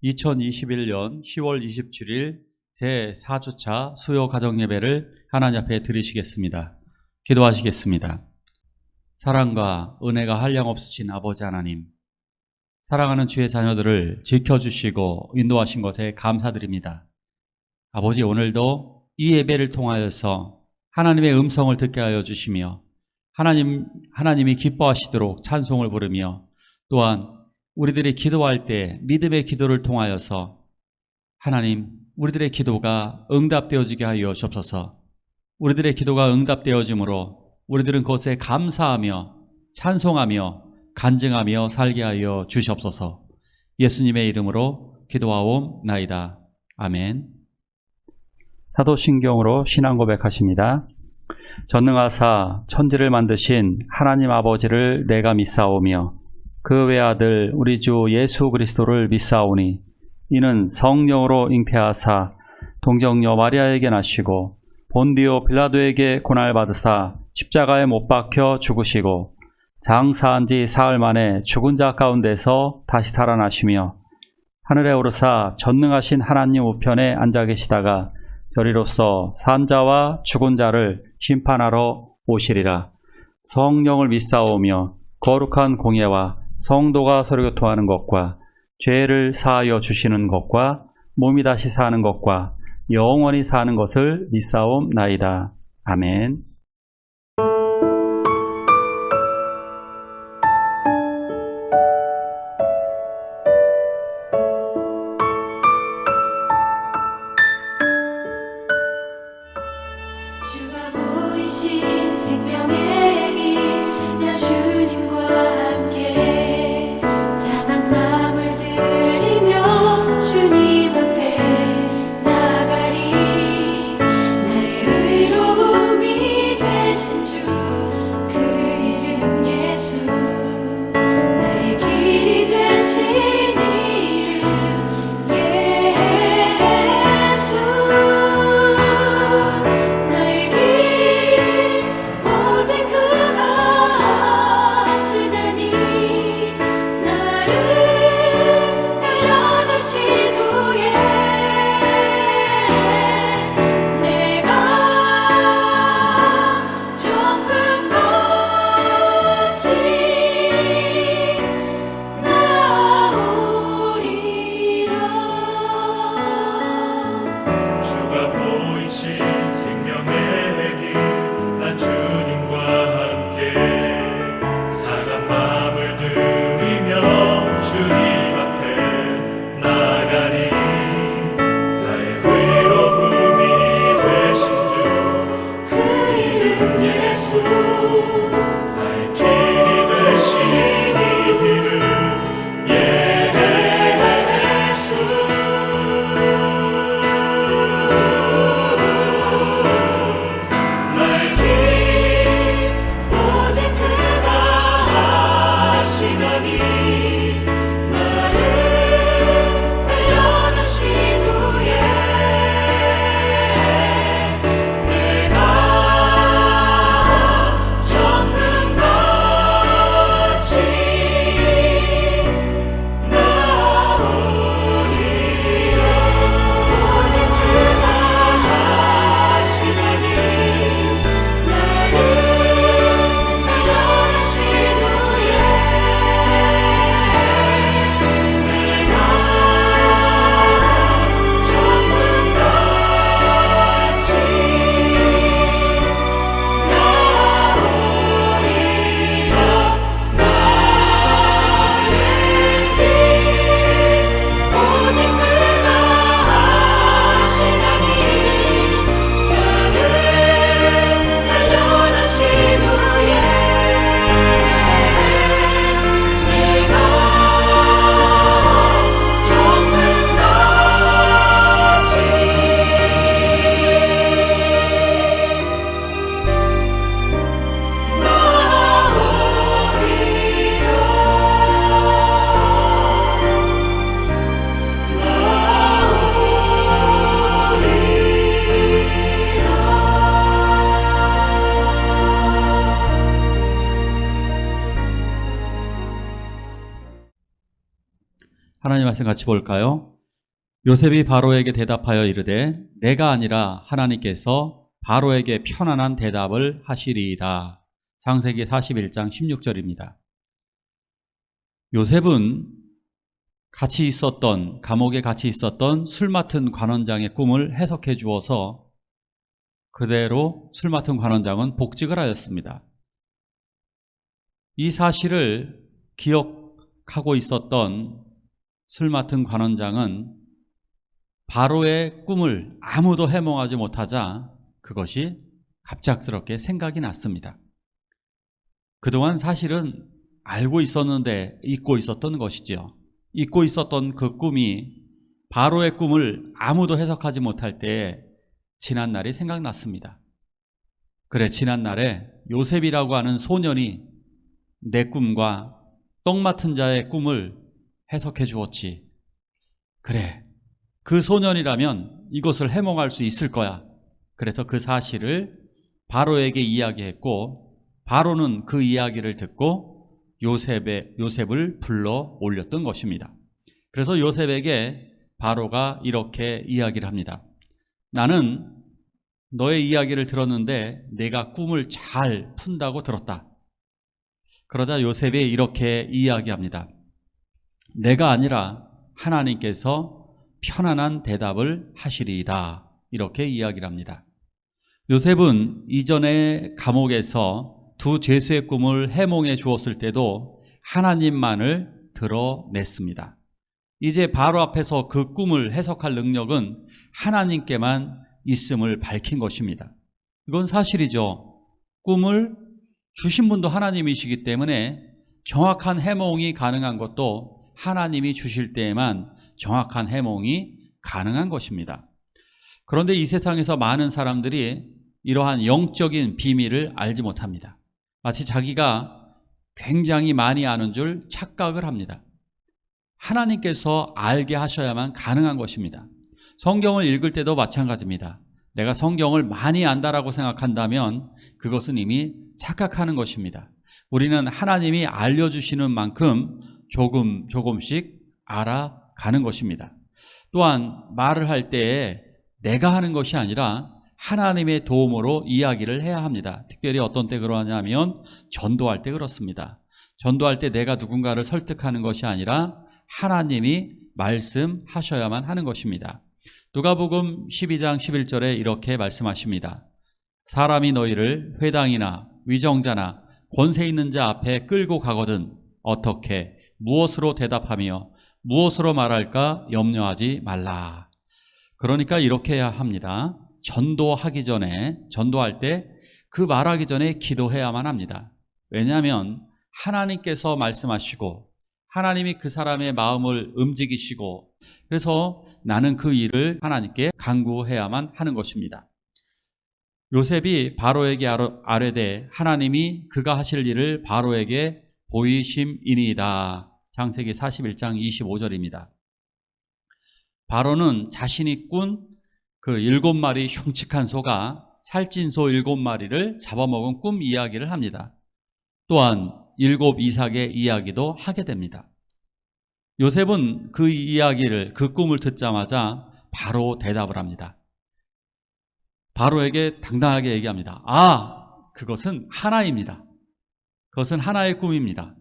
2021년 10월 27일 제4주차 수요 가정예배를 하나님 앞에 드리시겠습니다. 기도하시겠습니다. 사랑과 은혜가 한량없으신 아버지 하나님, 사랑하는 주의 자녀들을 지켜주시고 인도하신 것에 감사드립니다. 아버지, 오늘도 이 예배를 통하여서 하나님의 음성을 듣게 하여 주시며 하나님이 기뻐하시도록 찬송을 부르며, 또한 우리들이 기도할 때 믿음의 기도를 통하여서 하나님, 우리들의 기도가 응답되어지게 하여 주옵소서. 우리들의 기도가 응답되어짐으로 우리들은 그것에 감사하며 찬송하며 간증하며 살게 하여 주시옵소서. 예수님의 이름으로 기도하옵나이다. 아멘. 사도신경으로 신앙 고백하십니다. 전능하사 천지를 만드신 하나님 아버지를 내가 믿사오며 그 외아들 우리 주 예수 그리스도를 믿사오니 이는 성령으로 잉태하사 동정녀 마리아에게 나시고 본디오 빌라도에게 고난받으사 십자가에 못 박혀 죽으시고 장사한 지 사흘 만에 죽은 자 가운데서 다시 살아나시며 하늘에 오르사 전능하신 하나님 우편에 앉아 계시다가 저리로서 산 자와 죽은 자를 심판하러 오시리라. 성령을 믿사오며 거룩한 공예와 성도가 서로 교통하는 것과 죄를 사하여 주시는 것과 몸이 다시 사는 것과 영원히 사는 것을 믿사옵나이다. 아멘. 주가 보이신 생명의 길, 나 주님과 함께 상한 마음을 들이며 주님 앞에 나가리. 나의 의로움이 되신 주, 그 이름 예수, 나의 길이 되신 이름 예수. 나의 길 오직 그가 하시다니. 나를 단련하신 후에 내가 정금같이 나오리라. 주가 보이신 생명의 길, 난 주님과 함께 상한 마음을 들이며 주님 앞에 나가리. 나의 의로움이 되신 주, 그 이름 예수. 나의 길이 되신 이 이름 예수. 나의 길 오직 그가 하시다니. 나를 단련하신 후에 내가 정금같이 나오리라. 오직 그가 하시다니. 나를 단련하신 후에 내가 정금같이 나오리라. 나의 길 오직 그가 하시다니. 나를 단련하신 후에 내가 정금같이 하나님 말씀 같이 볼까요? 요셉이 바로에게 대답하여 이르되 내가 아니라 하나님께서 바로에게 편안한 대답을 하시리이다. 창세기 41장 16절입니다. 요셉은 감옥에 같이 있었던 술 맡은 관원장의 꿈을 해석해 주어서 그대로 술 맡은 관원장은 복직을 하였습니다. 이 사실을 기억하고 있었던 술 맡은 관원장은 바로의 꿈을 아무도 해몽하지 못하자 그것이 갑작스럽게 생각이 났습니다. 그동안 사실은 알고 있었는데 잊고 있었던 것이지요. 잊고 있었던 그 꿈이 바로의 꿈을 아무도 해석하지 못할 때에 지난날이 생각났습니다. 그래, 지난날에 요셉이라고 하는 소년이 내 꿈과 떡 맡은 자의 꿈을 해석해 주었지. 그래, 그 소년이라면 이것을 해몽할 수 있을 거야. 그래서 그 사실을 바로에게 이야기했고, 바로는 그 이야기를 듣고 요셉을 불러 올렸던 것입니다. 그래서 요셉에게 바로가 이렇게 이야기를 합니다. 나는 너의 이야기를 들었는데 내가 꿈을 잘 푼다고 들었다. 그러자 요셉이 이렇게 이야기합니다. 내가 아니라 하나님께서 편안한 대답을 하시리이다. 이렇게 이야기를 합니다. 요셉은 이전에 감옥에서 두 죄수의 꿈을 해몽해 주었을 때도 하나님만을 드러냈습니다. 이제 바로 앞에서 그 꿈을 해석할 능력은 하나님께만 있음을 밝힌 것입니다. 이건 사실이죠. 꿈을 주신 분도 하나님이시기 때문에 정확한 해몽이 가능한 것도 하나님이 주실 때에만 정확한 해몽이 가능한 것입니다. 그런데 이 세상에서 많은 사람들이 이러한 영적인 비밀을 알지 못합니다. 마치 자기가 굉장히 많이 아는 줄 착각을 합니다. 하나님께서 알게 하셔야만 가능한 것입니다. 성경을 읽을 때도 마찬가지입니다. 내가 성경을 많이 안다라고 생각한다면 그것은 이미 착각하는 것입니다. 우리는 하나님이 알려주시는 만큼 조금씩 알아가는 것입니다. 또한 말을 할 때에 내가 하는 것이 아니라 하나님의 도움으로 이야기를 해야 합니다. 특별히 어떤 때 그러냐면 전도할 때 그렇습니다. 전도할 때 내가 누군가를 설득하는 것이 아니라 하나님이 말씀하셔야만 하는 것입니다. 누가복음 12장 11절에 이렇게 말씀하십니다. 사람이 너희를 회당이나 위정자나 권세 있는 자 앞에 끌고 가거든 어떻게 무엇으로 대답하며 무엇으로 말할까 염려하지 말라. 그러니까 이렇게 해야 합니다. 전도하기 전에, 전도할 때 그 말하기 전에 기도해야만 합니다. 왜냐하면 하나님께서 말씀하시고 하나님이 그 사람의 마음을 움직이시고 그래서 나는 그 일을 하나님께 간구해야만 하는 것입니다. 요셉이 바로에게 아뢰되 하나님이 그가 하실 일을 바로에게 보이심이니이다. 창세기 41장 25절입니다. 바로는 자신이 꾼 그 7마리 흉측한 소가 살찐 소 7마리를 잡아먹은 꿈 이야기를 합니다. 또한 7 이삭의 이야기도 하게 됩니다. 요셉은 그 이야기를, 그 꿈을 듣자마자 바로 대답을 합니다. 바로에게 당당하게 얘기합니다. 그것은 하나입니다. 그것은 하나의 꿈입니다.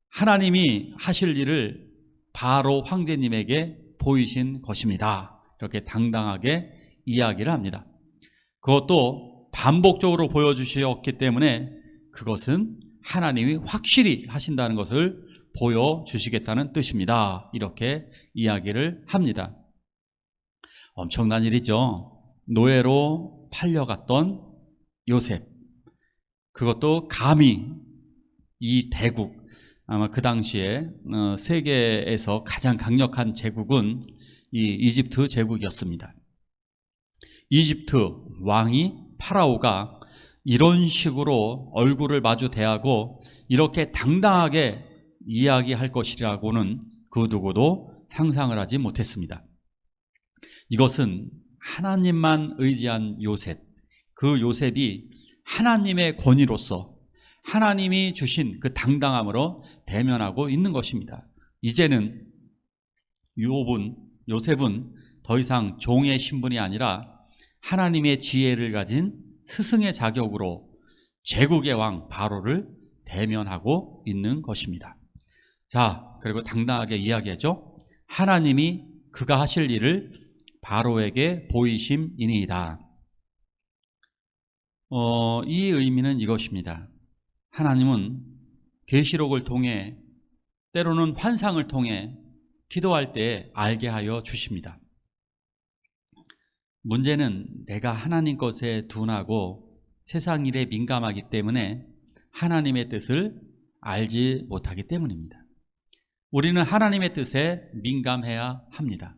하나님이 하실 일을 바로 황제님에게 보이신 것입니다. 이렇게 당당하게 이야기를 합니다. 그것도 반복적으로 보여주셨기 때문에 그것은 하나님이 확실히 하신다는 것을 보여주시겠다는 뜻입니다. 이렇게 이야기를 합니다. 엄청난 일이죠. 노예로 팔려갔던 요셉, 그것도 감히 이 대국, 아마 그 당시에 세계에서 가장 강력한 제국은 이 이집트 제국이었습니다. 이집트 왕이 파라오가 이런 식으로 얼굴을 마주 대하고 이렇게 당당하게 이야기할 것이라고는 그 누구도 상상을 하지 못했습니다. 이것은 하나님만 의지한 요셉, 그 요셉이 하나님의 권위로서 하나님이 주신 그 당당함으로 대면하고 있는 것입니다. 이제는 욥은 요셉은 더 이상 종의 신분이 아니라 하나님의 지혜를 가진 스승의 자격으로 제국의 왕 바로를 대면하고 있는 것입니다. 자, 그리고 당당하게 이야기하죠. 하나님이 그가 하실 일을 바로에게 보이심이니이다. 이 의미는 이것입니다. 하나님은 계시록을 통해 때로는 환상을 통해 기도할 때 알게 하여 주십니다. 문제는 내가 하나님 것에 둔하고 세상 일에 민감하기 때문에 하나님의 뜻을 알지 못하기 때문입니다. 우리는 하나님의 뜻에 민감해야 합니다.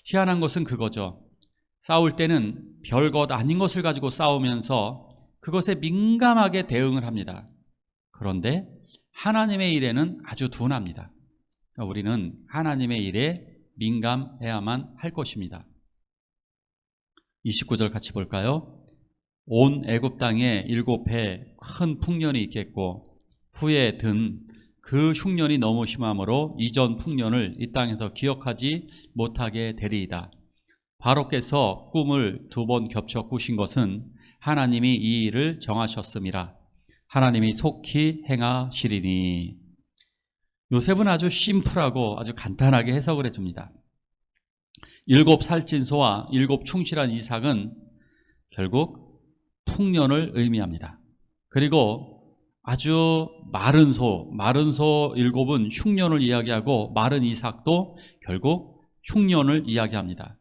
희한한 것은 그거죠. 싸울 때는 별것 아닌 것을 가지고 싸우면서 그것에 민감하게 대응을 합니다. 그런데 하나님의 일에는 아주 둔합니다. 그러니까 우리는 하나님의 일에 민감해야만 할 것입니다. 29절 같이 볼까요? 온 애굽 땅에 7해 큰 풍년이 있겠고 후에 든 그 흉년이 너무 심함으로 이전 풍년을 이 땅에서 기억하지 못하게 되리이다. 바로께서 꿈을 2번 겹쳐 꾸신 것은 하나님이 이 일을 정하셨음이라. 하나님이 속히 행하시리니. 요셉은 아주 심플하고 아주 간단하게 해석을 해줍니다. 7 살찐소와 7 충실한 이삭은 결국 풍년을 의미합니다. 그리고 아주 마른 소 7은 흉년을 이야기하고 마른 이삭도 결국 흉년을 이야기합니다.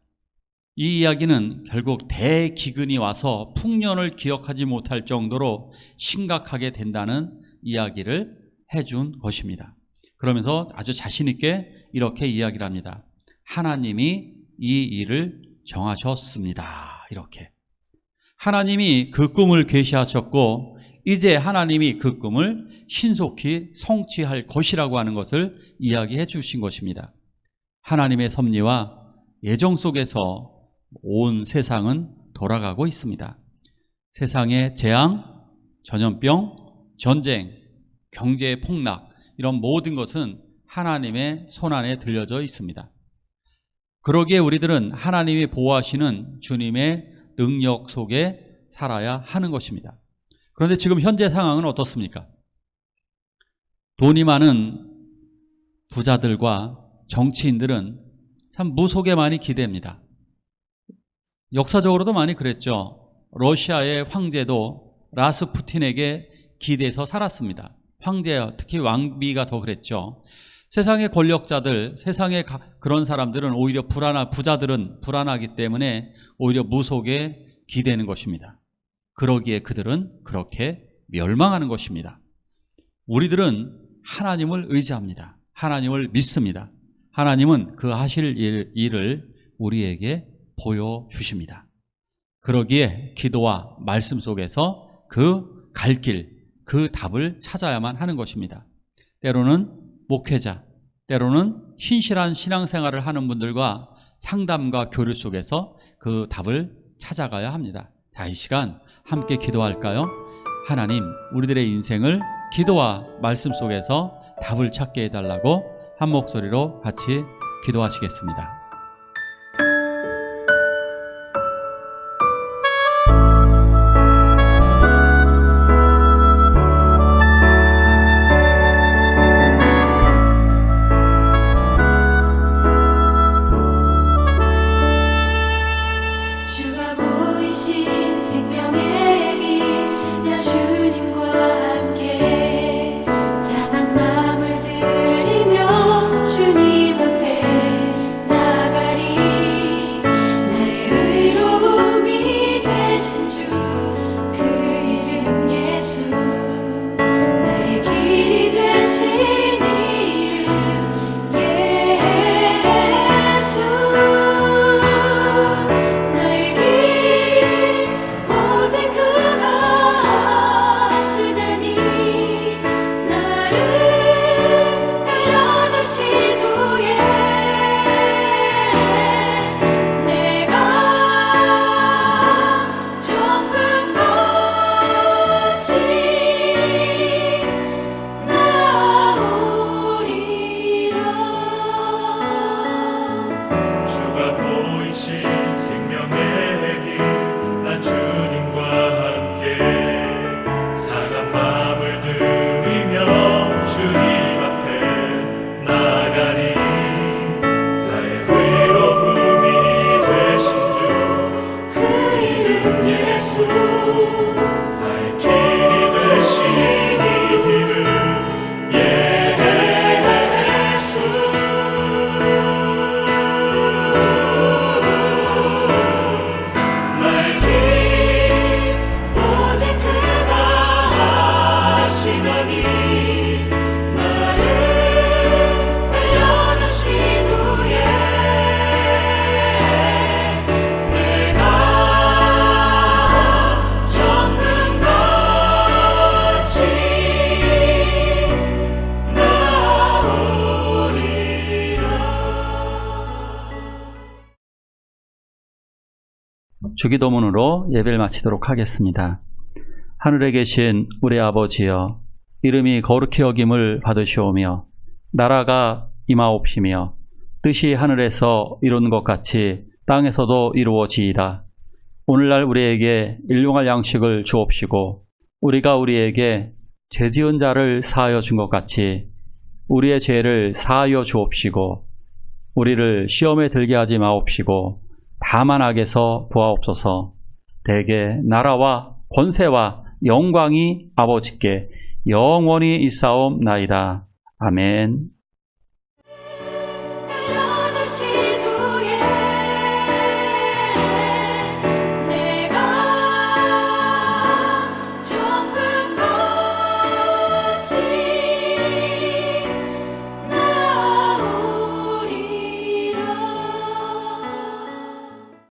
이 이야기는 결국 대기근이 와서 풍년을 기억하지 못할 정도로 심각하게 된다는 이야기를 해준 것입니다. 그러면서 아주 자신 있게 이렇게 이야기를 합니다. 하나님이 이 일을 정하셨습니다. 이렇게. 하나님이 그 꿈을 계시하셨고 이제 하나님이 그 꿈을 신속히 성취할 것이라고 하는 것을 이야기해 주신 것입니다. 하나님의 섭리와 예정 속에서 온 세상은 돌아가고 있습니다. 세상의 재앙, 전염병, 전쟁, 경제의 폭락, 이런 모든 것은 하나님의 손안에 들려져 있습니다. 그러기에 우리들은 하나님이 보호하시는 주님의 능력 속에 살아야 하는 것입니다. 그런데 지금 현재 상황은 어떻습니까? 돈이 많은 부자들과 정치인들은 참 무속에 많이 기대합니다. 역사적으로도 많이 그랬죠. 러시아의 황제도 라스푸틴에게 기대서 살았습니다. 황제, 특히 왕비가 더 그랬죠. 세상의 권력자들, 세상의 그런 사람들은 오히려 부자들은 불안하기 때문에 오히려 무속에 기대는 것입니다. 그러기에 그들은 그렇게 멸망하는 것입니다. 우리들은 하나님을 의지합니다. 하나님을 믿습니다. 하나님은 그 하실 일을 우리에게 보여주십니다. 그러기에 기도와 말씀 속에서 그 갈 길, 그 답을 찾아야만 하는 것입니다. 때로는 목회자, 때로는 신실한 신앙생활을 하는 분들과 상담과 교류 속에서 그 답을 찾아가야 합니다. 자, 이 시간 함께 기도할까요? 하나님, 우리들의 인생을 기도와 말씀 속에서 답을 찾게 해달라고 한 목소리로 같이 기도하시겠습니다. 주가 보이신 생명의 길, 나 주님과 함께 상한 마음을 들이며 주님 앞에 주기도문으로 예배를 마치도록 하겠습니다. 하늘에 계신 우리 아버지여, 이름이 거룩히 여김을 받으시오며 나라가 임하옵시며 뜻이 하늘에서 이루는 것 같이 땅에서도 이루어지이다. 오늘날 우리에게 일용할 양식을 주옵시고 우리가 우리에게 죄지은 자를 사하여 준 것 같이 우리의 죄를 사하여 주옵시고 우리를 시험에 들게 하지 마옵시고 다만 악에서 구하옵소서. 대개 나라와 권세와 영광이 아버지께 영원히 있사옵나이다. 아멘.